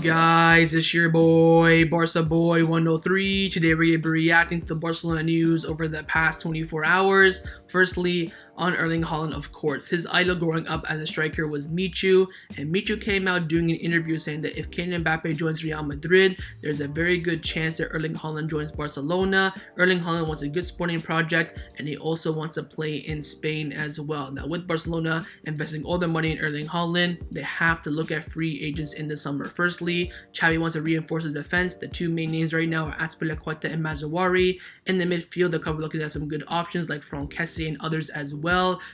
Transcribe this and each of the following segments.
guys, it's your boy, Barca Boy 103. Today we're going to be reacting to the Barcelona news over the past 24 hours. Firstly, on Erling Haaland, of course. His idol growing up as a striker was Michu, and Michu came out doing an interview saying that if Kylian Mbappe joins Real Madrid, there's a very good chance that Erling Haaland joins Barcelona. Erling Haaland wants a good sporting project, and he also wants to play in Spain as well. Now, with Barcelona investing all their money in Erling Haaland, they have to look at free agents in the summer. Firstly, Xavi wants to reinforce the defense. The two main names right now are Azpilicueta and Mazraoui. In the midfield, the club are looking at some good options like Frank Kessie and others as well.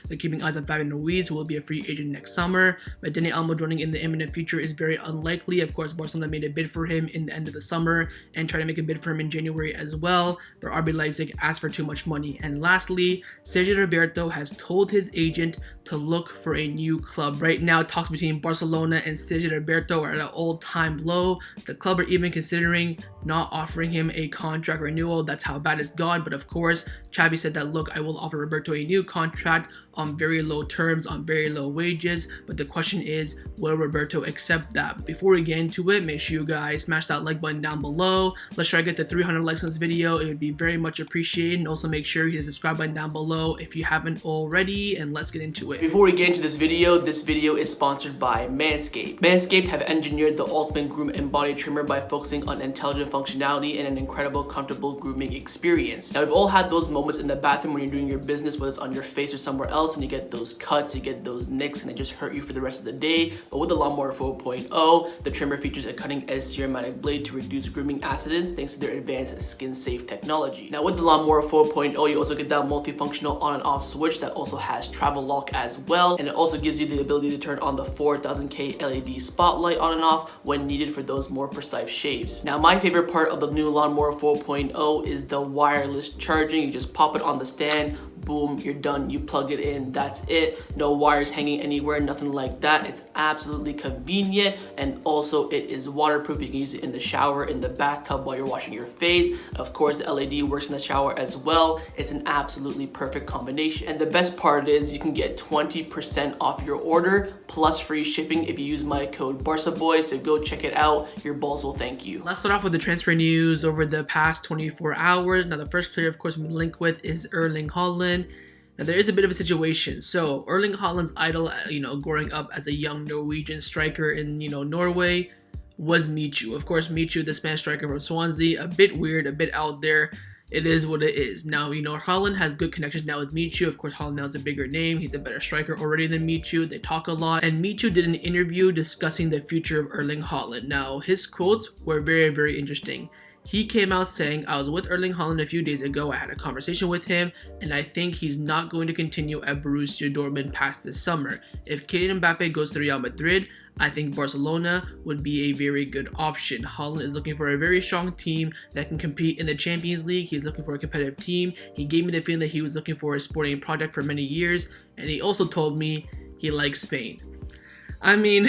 They're keeping eyes on Fabian Ruiz, who will be a free agent next summer. But Dani Olmo joining in the imminent future is very unlikely. Of course, Barcelona made a bid for him in the end of the summer and tried to make a bid for him in January as well. But RB Leipzig asked for too much money. And lastly, Sergio Roberto has told his agent to look for a new club. Right now, talks between Barcelona and Sergio Roberto are at an all-time low. The club are even considering not offering him a contract renewal. That's how bad it's gone. But of course, Xavi said that, look, I will offer Roberto a new contract on very low terms, on very low wages. But the question is, will Roberto accept that? Before we get into it, make sure you guys smash that like button down below. Let's try to get to 300 likes on this video. It would be very much appreciated. And also make sure you hit the subscribe button down below if you haven't already. And let's get into it. Before we get into this video is sponsored by Manscaped. Manscaped have engineered the ultimate groom and body trimmer by focusing on intelligent functionality and an incredible, comfortable grooming experience. Now, we've all had those moments in the bathroom when you're doing your business, whether it's on your face or somewhere else, and you get those cuts, you get those nicks, and they just hurt you for the rest of the day. But with the Lawnmower 4.0, the trimmer features a cutting-edge ceramic blade to reduce grooming accidents thanks to their advanced skin-safe technology. Now, with the Lawnmower 4.0, you also get that multifunctional on and off switch that also has travel lock as well, and it also gives you the ability to turn on the 4000K LED spotlight on and off when needed for those more precise shaves. Now, my favorite part of the new Lawnmower 4.0 is the wireless charging. You just pop it on the stand, boom, you're done. You plug it in, that's it. No wires hanging anywhere, nothing like that. It's absolutely convenient, and also it is waterproof. You can use it in the shower, in the bathtub while you're washing your face. Of course, the LED works in the shower as well. It's an absolutely perfect combination. And the best part is you can get 20% off your order plus free shipping if you use my code BarcaBoy, so go check it out. Your balls will thank you. Let's start off with the transfer news over the past 24 hours. Now, the first player, of course, we link with is Erling Haaland. Now, there is a bit of a situation. So, Erling Haaland's idol, growing up as a young Norwegian striker in, Norway, was Michu. Of course, Michu, the Spanish striker from Swansea, a bit weird, a bit out there. It is what it is. Now, Haaland has good connections now with Michu. Of course, Haaland now is a bigger name. He's a better striker already than Michu. They talk a lot. And Michu did an interview discussing the future of Erling Haaland. Now, his quotes were very, very interesting. He came out saying, I was with Erling Haaland a few days ago. I had a conversation with him, and I think he's not going to continue at Borussia Dortmund past this summer. If Kylian Mbappe goes to Real Madrid, I think Barcelona would be a very good option. Haaland is looking for a very strong team that can compete in the Champions League. He's looking for a competitive team. He gave me the feeling that he was looking for a sporting project for many years, and he also told me he likes Spain. I mean...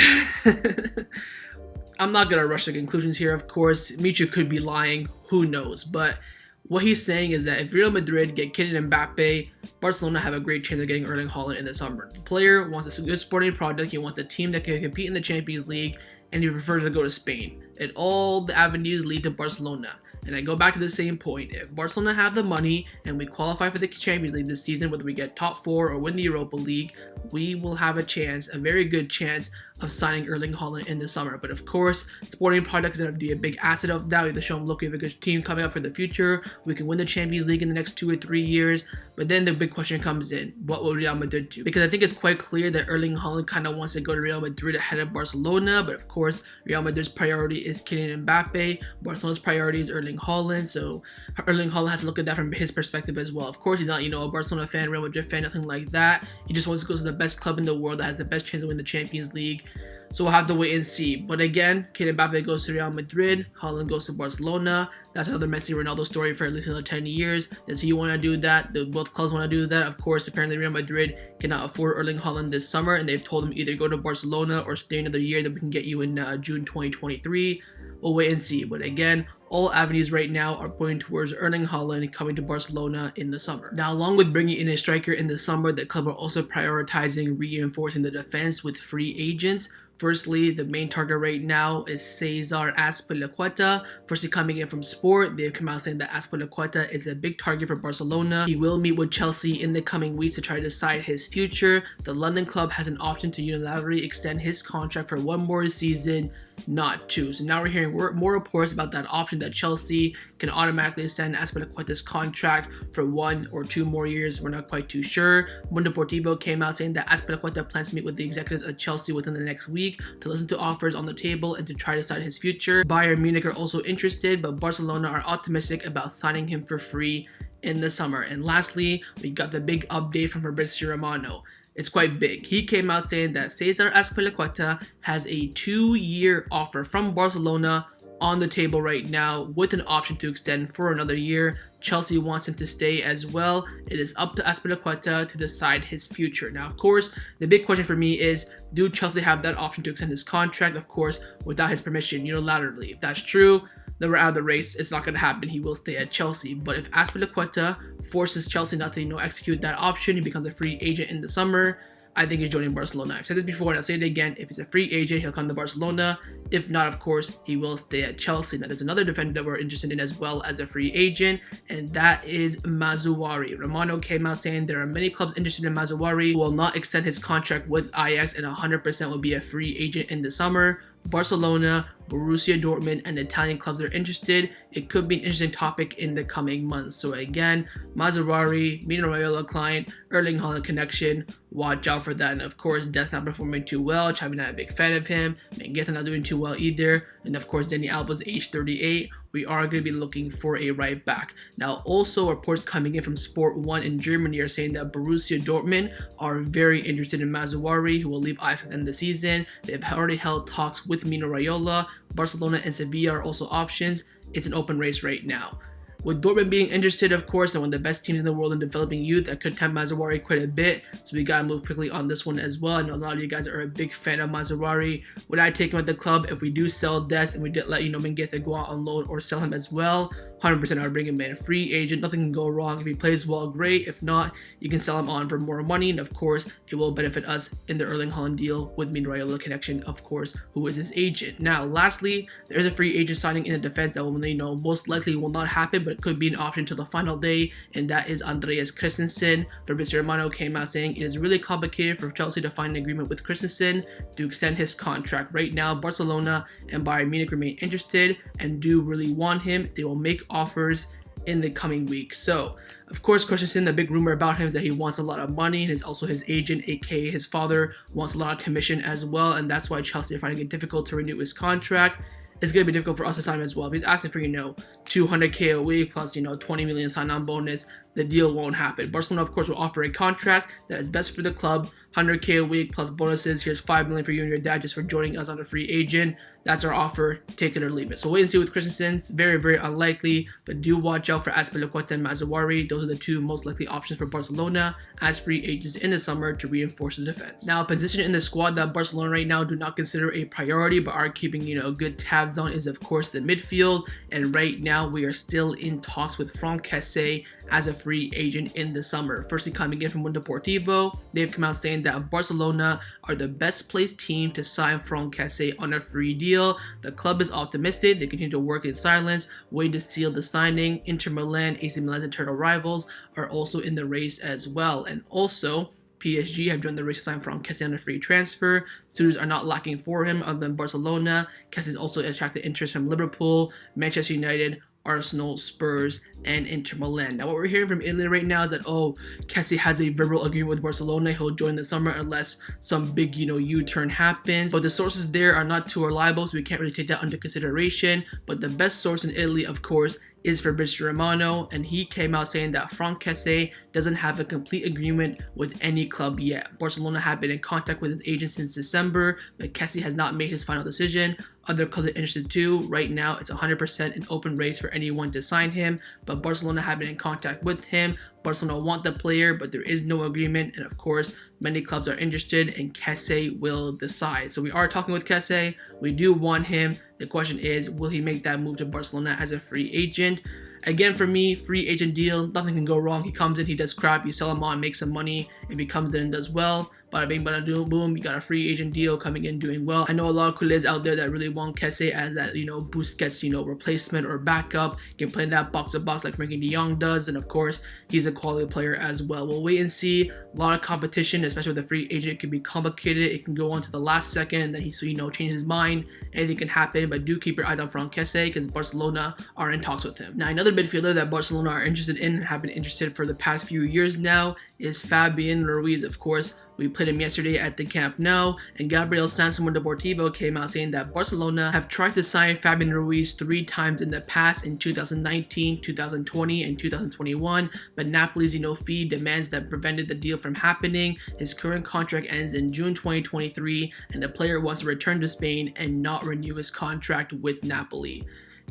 I'm not going to rush to conclusions here, of course. Michu could be lying, who knows. But what he's saying is that if Real Madrid get Kylian Mbappe, Barcelona have a great chance of getting Erling Haaland in the summer. The player wants a good sporting project, he wants a team that can compete in the Champions League, and he prefers to go to Spain. And all the avenues lead to Barcelona. And I go back to the same point. If Barcelona have the money and we qualify for the Champions League this season, whether we get top 4 or win the Europa League, we will have a chance, a very good chance, of signing Erling Haaland in the summer. But of course, sporting project is going to be a big asset of that. We have to show them, look, we have a good team coming up for the future. We can win the Champions League in the next 2 or 3 years. But then the big question comes in, what will Real Madrid do? Because I think it's quite clear that Erling Haaland kind of wants to go to Real Madrid ahead of Barcelona. But of course, Real Madrid's priority is Kylian Mbappe. Barcelona's priority is Erling Haaland. So Erling Haaland has to look at that from his perspective as well. Of course, he's not, a Barcelona fan, Real Madrid fan, nothing like that. He just wants to go to the best club in the world that has the best chance to win the Champions League. So we'll have to wait and see. But again, Kylian Mbappe goes to Real Madrid, Haaland goes to Barcelona. That's another Messi Ronaldo story for at least another 10 years. Does he want to do that? Do both clubs want to do that? Of course, apparently Real Madrid cannot afford Erling Haaland this summer, and they've told him either go to Barcelona or stay another year that we can get you in June 2023. We'll wait and see. But again, all avenues right now are pointing towards Erling Haaland coming to Barcelona in the summer. Now, along with bringing in a striker in the summer, the club are also prioritizing reinforcing the defense with free agents. Firstly, the main target right now is Cesar Azpilicueta. Firstly, coming in from Sport, they've come out saying that Azpilicueta is a big target for Barcelona. He will meet with Chelsea in the coming weeks to try to decide his future. The London club has an option to unilaterally extend his contract for one more season, not two. So now we're hearing more reports about that option that Chelsea can automatically extend Azpilicueta's contract for 1 or 2 more years. We're not quite too sure. Mundo Deportivo came out saying that Azpilicueta plans to meet with the executives of Chelsea within the next week to listen to offers on the table and to try to decide his future. Bayern Munich are also interested, but Barcelona are optimistic about signing him for free in the summer. And lastly, we got the big update from Fabrizio Romano. It's quite big. He came out saying that Cesar Azpilicueta has a 2-year offer from Barcelona on the table right now with an option to extend for another year. Chelsea wants him to stay as well. It is up to Azpilicueta to decide his future. Now, of course, the big question for me is, do Chelsea have that option to extend his contract, of course, without his permission unilaterally? If that's true, then we're out of the race. It's not going to happen. He will stay at Chelsea. But if Azpilicueta forces Chelsea not to, execute that option, he becomes a free agent in the summer, I think he's joining Barcelona. I've said this before and I'll say it again. If he's a free agent, he'll come to Barcelona. If not, of course, he will stay at Chelsea. Now, there's another defender that we're interested in as well as a free agent, and that is Mazraoui. Romano came out saying there are many clubs interested in Mazraoui who will not extend his contract with Ajax and 100% will be a free agent in the summer. Barcelona, Borussia Dortmund, and Italian clubs are interested. It could be an interesting topic in the coming months. So again, Mazraoui, Mino Raiola client, Erling Haaland connection. Watch out for that. And of course, Dest not performing too well. Xavi not a big fan of him. Mengueza not doing too well either. And of course, Dani Olmo's age 38. We are going to be looking for a right back. Now, also reports coming in from Sport 1 in Germany are saying that Borussia Dortmund are very interested in Mazraoui, who will leave Ajax at the end of the season. They've already held talks with Mino Raiola. Barcelona and Sevilla are also options. It's an open race right now. With Dortmund being interested, of course, and one of the best teams in the world in developing youth, that could tempt Mazraoui quite a bit. So we gotta move quickly on this one as well. I know a lot of you guys are a big fan of Mazraoui. Would I take him at the club? If we do sell Des and we did let Mengueza go out on loan or sell him as well, 100% I would bring him in. Free agent, nothing can go wrong. If he plays well, great. If not, you can sell him on for more money. And of course, it will benefit us in the Erling Haaland deal with Mino Raiola connection, of course, who is his agent. Now, lastly, there is a free agent signing in the defense that will, most likely will not happen, but it could be an option till the final day, and that is Andreas Christensen. Fabrizio Romano came out saying it is really complicated for Chelsea to find an agreement with Christensen to extend his contract. Right now, Barcelona and Bayern Munich remain interested and do really want him. They will make offers in the coming weeks. So, of course, Christensen, the big rumor about him is that he wants a lot of money, and also his agent, aka his father, wants a lot of commission as well, and that's why Chelsea are finding it difficult to renew his contract. It's going to be difficult for us to sign him as well. If he's asking for, $200K a week plus, 20 million sign-on bonus, the deal won't happen. Barcelona, of course, will offer a contract that is best for the club, 100K a week plus bonuses. Here's 5 million for you and your dad just for joining us on a free agent. That's our offer. Take it or leave it. So wait and see with Christensen. Very, very unlikely, but do watch out for Azpilicueta and Mazraoui. Those are the two most likely options for Barcelona as free agents in the summer to reinforce the defense. Now, a position in the squad that Barcelona right now do not consider a priority but are keeping, good tabs on is, of course, the midfield. And right now, we are still in talks with Frank Kessie as a free agent in the summer. Firstly, coming in from Mundo Deportivo, they've come out saying that Barcelona are the best placed team to sign Frank Kessie on a free deal. The club is optimistic. They continue to work in silence, waiting to seal the signing. Inter Milan, AC Milan's eternal rivals, are also in the race as well. And also, PSG have joined the race to sign Frank Kessie on a free transfer. Suitors are not lacking for him other than Barcelona. Kessie has also attracted interest from Liverpool, Manchester United, Arsenal, Spurs, and Inter Milan. Now, what we're hearing from Italy right now is that, Kessie has a verbal agreement with Barcelona. He'll join the summer unless some big, U-turn happens. But the sources there are not too reliable, so we can't really take that under consideration. But the best source in Italy, of course, is Fabrizio Romano, and he came out saying that Frank Kessie doesn't have a complete agreement with any club yet. Barcelona have been in contact with his agent since December, but Kessie has not made his final decision. Other clubs are interested too. Right now, it's 100% an open race for anyone to sign him, but Barcelona have been in contact with him. Barcelona want the player, but there is no agreement, and of course, many clubs are interested, and Kessie will decide. So we are talking with Kessie. We do want him. The question is, will he make that move to Barcelona as a free agent? Again, for me, free agent deal, nothing can go wrong. He comes in, he does crap, you sell him on, make some money. If he comes in and does well, Bada bing, bada boom. You got a free agent deal coming in, doing well. I know a lot of culés out there that really want Kessie as that, Busquets, replacement or backup. He can play in that box to box like Frankie de Jong does, and of course, he's a quality player as well. We'll wait and see. A lot of competition, especially with the free agent. It can be complicated. It can go on to the last second, and then he changes his mind. Anything can happen, but do keep your eyes on Frank Kessie because Barcelona are in talks with him. Now, another midfielder that Barcelona are interested in and have been interested for the past few years now is Fabian Ruiz, of course. We played him yesterday at the Camp Nou, and Gabriel Sanz from Deportivo came out saying that Barcelona have tried to sign Fabian Ruiz 3 times in the past in 2019, 2020, and 2021, but Napoli's fee demands that prevented the deal from happening. His current contract ends in June 2023, and the player wants to return to Spain and not renew his contract with Napoli.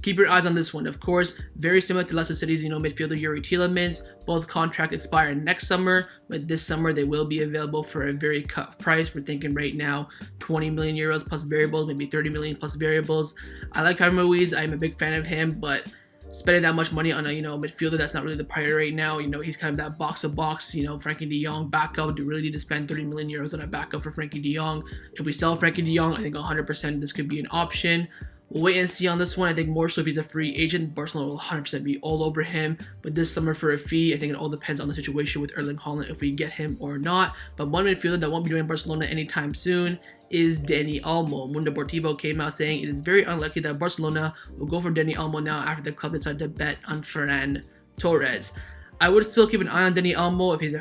Keep your eyes on this one. Of course, very similar to Leicester City's, midfielder Yuri Tielemans. Both contracts expire next summer, but this summer they will be available for a very cut price. We're thinking right now 20 million euros plus variables, maybe 30 million plus variables. I like Fabian Ruiz. I'm a big fan of him, but spending that much money on a midfielder, that's not really the priority right now. He's kind of that box to box, Frankie de Jong backup. Do we really need to spend 30 million euros on a backup for Frankie de Jong? If we sell Frankie de Jong, I think 100% this could be an option. We'll wait and see on this one. I think more so if he's a free agent, Barcelona will 100% be all over him. But this summer for a fee, I think it all depends on the situation with Erling Haaland, if we get him or not. But one midfielder that won't be joining Barcelona anytime soon is Dani Olmo. Mundo Deportivo came out saying it is very unlikely that Barcelona will go for Dani Olmo now after the club decided to bet on Ferran Torres. I would still keep an eye on Dani Olmo if he's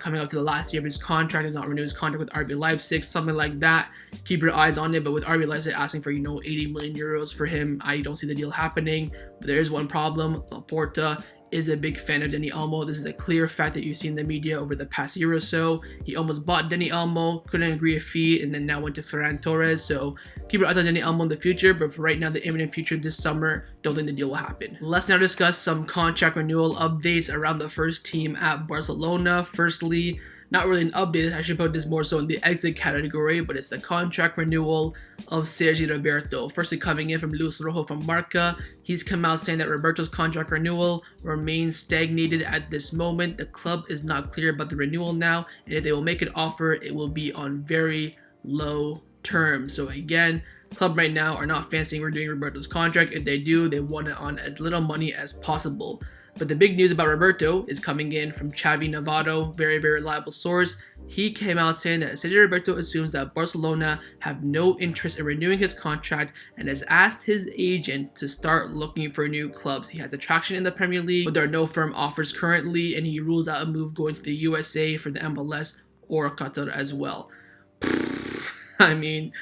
coming up to the last year of his contract, does not renew his contract with RB Leipzig, something like that. Keep your eyes on it. But with RB Leipzig asking for 80 million euros for him, I don't see the deal happening. But there is one problem. Laporta is a big fan of Dani Olmo. This is a clear fact that you see in the media over the past year or so. He almost bought Dani Olmo, couldn't agree a fee, and then now went to Ferran Torres. So keep your eyes on Dani Olmo in the future, but for right now, the imminent future this summer, don't think the deal will happen. Let's now discuss some contract renewal updates around the first team at Barcelona. Firstly, not really an update, I actually put this more so in the exit category, but it's the contract renewal of Sergi Roberto. Firstly, coming in from Luis Rojo from Barca, he's come out saying that Roberto's contract renewal remains stagnated at this moment. The club is not clear about the renewal now, and if they will make an offer, it will be on very low terms. So again, club right now are not fancying renewing Roberto's contract. If they do, they want it on as little money as possible. But the big news about Roberto is coming in from Xavi Navarro, very, very reliable source. He came out saying that Sergio Roberto assumes that Barcelona have no interest in renewing his contract and has asked his agent to start looking for new clubs. He has attraction in the Premier League, but there are no firm offers currently, and he rules out a move going to the USA for the MLS or Qatar as well. I mean,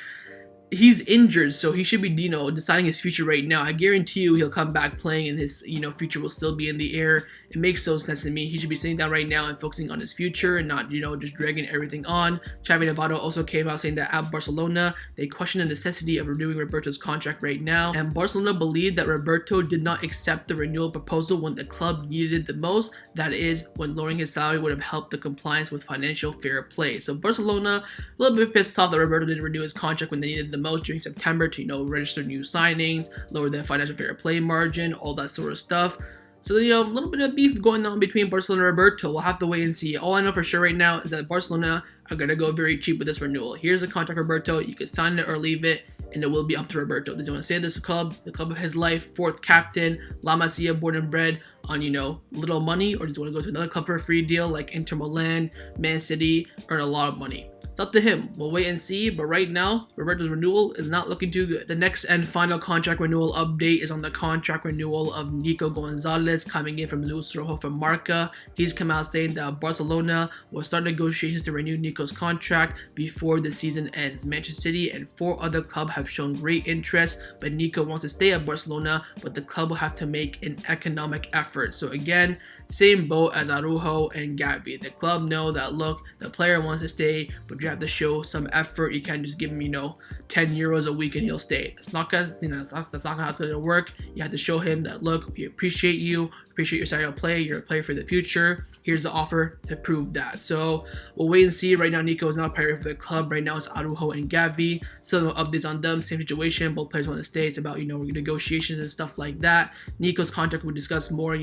he's injured, so he should be, deciding his future right now. I guarantee you he'll come back playing and his, future will still be in the air. It makes so sense to me. He should be sitting down right now and focusing on his future and not, just dragging everything on. Xavi Navarro also came out saying that at Barcelona, they question the necessity of renewing Roberto's contract right now. And Barcelona believed that Roberto did not accept the renewal proposal when the club needed it the most. That is, when lowering his salary would have helped the compliance with financial fair play. So Barcelona, a little bit pissed off that Roberto didn't renew his contract when they needed the most during September to, register new signings, lower the financial fair play margin, all that sort of stuff. So, a little bit of beef going on between Barcelona and Roberto. We'll have to wait and see. All I know for sure right now is that Barcelona are going to go very cheap with this renewal. Here's the contract, Roberto. You can sign it or leave it, and it will be up to Roberto. Does he want to stay at this club, the club of his life, 4th captain, La Masia, born and bred on, little money, or does he want to go to another club for a free deal like Inter Milan, Man City, earn a lot of money? It's up to him. We'll wait and see, but right now, Roberto's renewal is not looking too good. The next and final contract renewal update is on the contract renewal of Nico Gonzalez, coming in from Luis Rojo from Barca. He's come out saying that Barcelona will start negotiations to renew Nico's contract before the season ends. Manchester City and 4 other clubs have shown great interest, but Nico wants to stay at Barcelona, but the club will have to make an economic effort. So again, same boat as Araujo and Gavi. The club know that, look, the player wants to stay, but you have to show some effort. You can't just give him, 10 euros a week and he'll stay. It's not gonna, that's not how it's gonna work. You have to show him that, look, we appreciate you, appreciate your style of play, you're a player for the future. Here's the offer to prove that. So we'll wait and see. Right now, Nico is not a priority for the club. Right now, it's Araujo and Gavi. So no updates on them. Same situation. Both players want to stay. It's about, negotiations and stuff like that. Nico's contract we'll discuss more,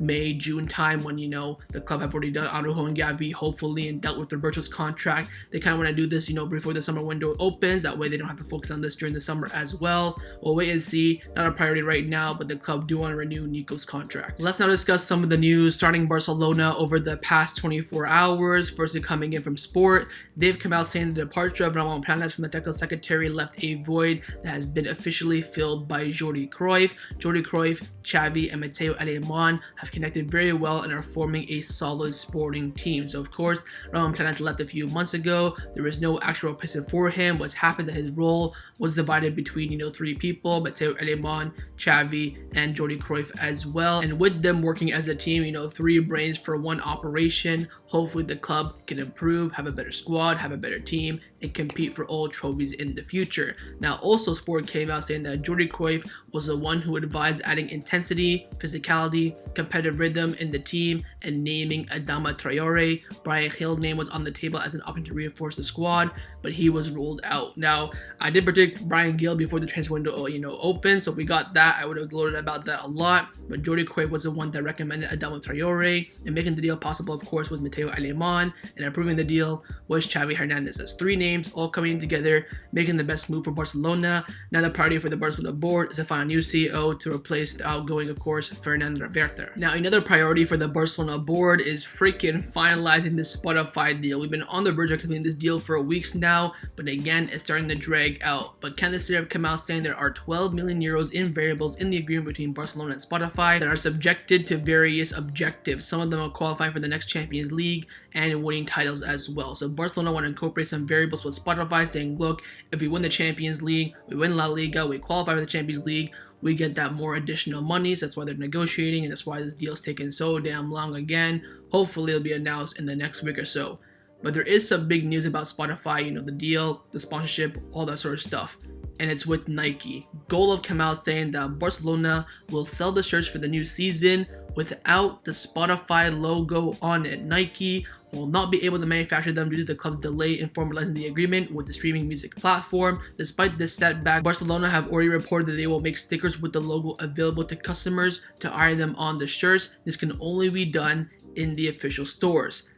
May, June time when, the club have already done Araujo and Gavi, hopefully, and dealt with Roberto's contract. They kind of want to do this, before the summer window opens. That way they don't have to focus on this during the summer as well. We'll wait and see. Not a priority right now, but the club do want to renew Nico's contract. Let's now discuss some of the news starting Barcelona over the past 24 hours. Firstly, coming in from Sport, they've come out saying the departure of Ramon Planes from the technical secretary left a void that has been officially filled by Jordi Cruyff. Jordi Cruyff, Xavi, and Mateo Alemán have connected very well and are forming a solid sporting team. So of course, Ramon Planes left a few months ago. There was no actual replacement for him. What's happened is that his role was divided between, three people, Mateo Alemán, Xavi, and Jordi Cruyff as well. And with them working as a team, three brains for one operation, hopefully the club can improve, have a better squad, have a better team, and compete for all trophies in the future. Now, also Sport came out saying that Jordi Cruyff was the one who advised adding intensity, physicality, competitive rhythm in the team, and naming Adama Traore. Bryan Gil's name was on the table as an option to reinforce the squad, but he was ruled out. Now, I did predict Bryan Gil before the transfer window, opened, so if we got that, I would have gloated about that a lot. But Jordi Cruyff was the one that recommended Adama Traore, and making the deal possible, of course, was Mateo Alemán, and approving the deal was Xavi Hernandez. That's three names all coming together, making the best move for Barcelona. Now the priority for the Barcelona board is to find a new CEO to replace the outgoing, of course, Fernando Werter. Now another priority for the Barcelona board is freaking finalizing this Spotify deal. We've been on the verge of completing this deal for weeks now, but again, it's starting to drag out. But can the City come out saying there are 12 million euros in variables in the agreement between Barcelona and Spotify that are subjected to various objectives. Some of them are qualifying for the next Champions League and winning titles as well. So Barcelona want to incorporate some variables with Spotify, saying, look, if we win the Champions League, we win La Liga, we qualify for the Champions League, we get that more additional monies. That's why they're negotiating, and that's why this deal's taking so damn long again. Hopefully it'll be announced in the next week or so. But there is some big news about Spotify, the deal, the sponsorship, all that sort of stuff. And it's with Nike. Goal have come out saying that Barcelona will sell the shirts for the new season without the Spotify logo on it. Nike will not be able to manufacture them due to the club's delay in formalizing the agreement with the streaming music platform. Despite this setback, Barcelona have already reported that they will make stickers with the logo available to customers to iron them on the shirts. This can only be done in the official stores.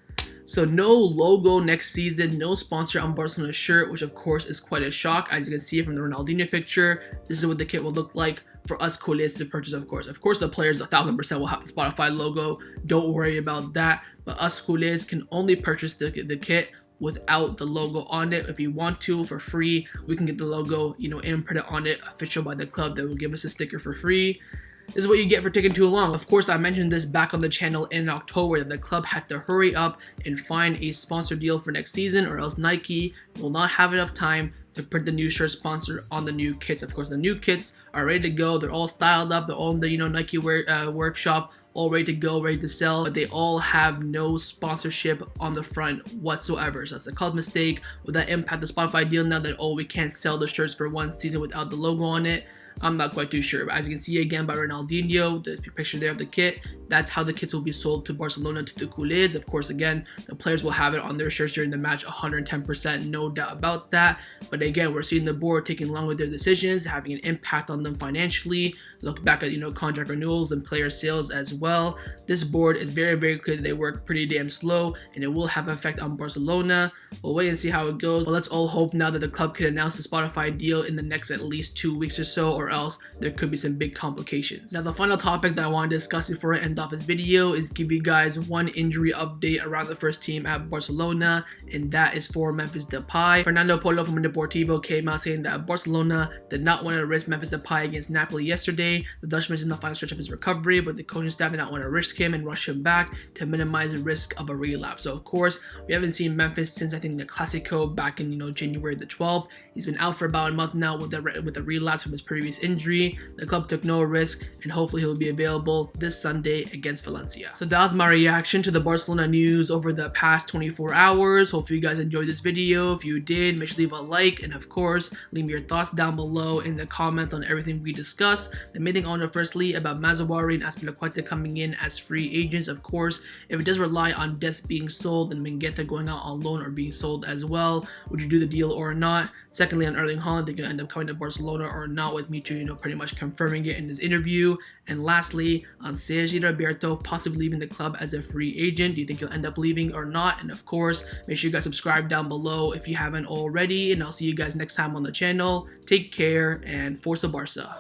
So no logo next season, no sponsor on Barcelona's shirt, which of course is quite a shock. As you can see from the Ronaldinho picture, this is what the kit will look like for us culés to purchase, of course. Of course, the players 1000% will have the Spotify logo. Don't worry about that. But us culés can only purchase the kit without the logo on it. If you want to, for free, we can get the logo, imprinted on it, official by the club. That will give us a sticker for free. This is what you get for taking too long. Of course, I mentioned this back on the channel in October that the club had to hurry up and find a sponsor deal for next season, or else Nike will not have enough time to print the new shirt sponsor on the new kits. Of course, the new kits are ready to go. They're all styled up. They're all in the Nike workshop, all ready to go, ready to sell. But they all have no sponsorship on the front whatsoever. So that's a club mistake. Will that impact the Spotify deal now that we can't sell the shirts for one season without the logo on it? I'm not quite too sure, but as you can see again by Ronaldinho, the picture there of the kit, that's how the kits will be sold to Barcelona, to the culés. Of course, again, the players will have it on their shirts during the match, 110%, no doubt about that. But again, we're seeing the board taking long with their decisions, having an impact on them financially. Look back at, contract renewals and player sales as well. This board is very, very clear that they work pretty damn slow, and it will have an effect on Barcelona. We'll wait and see how it goes. But let's all hope now that the club can announce the Spotify deal in the next at least 2 weeks or so, or else there could be some big complications. Now, the final topic that I want to discuss before I end off this video is give you guys one injury update around the first team at Barcelona, and that is for Memphis Depay. Fernando Polo from Deportivo came out saying that Barcelona did not want to risk Memphis Depay against Napoli yesterday. The Dutchman is in the final stretch of his recovery, but the coaching staff did not want to risk him and rush him back to minimize the risk of a relapse. So of course, we haven't seen Memphis since I think the Clasico back in January the 12th. He's been out for about a month now with a relapse from his previous injury. The club took no risk, and hopefully he'll be available this Sunday against Valencia. So that was my reaction to the Barcelona news over the past 24 hours. Hopefully you guys enjoyed this video. If you did, make sure to leave a like, and of course, leave me your thoughts down below in the comments on everything we discussed. The main thing I want to firstly about Mazraoui and Azpilicueta coming in as free agents. Of course, if it does rely on Dest being sold and Mingueza going out on loan or being sold as well, would you do the deal or not? Secondly, on Erling Haaland, they're going to end up coming to Barcelona or not, with Michu, pretty much confirming it in his interview. And lastly, on Sergi Roberto Roberto possibly leaving the club as a free agent? Do you think he'll end up leaving or not? And of course, make sure you guys subscribe down below if you haven't already, and I'll see you guys next time on the channel. Take care and Forza Barca.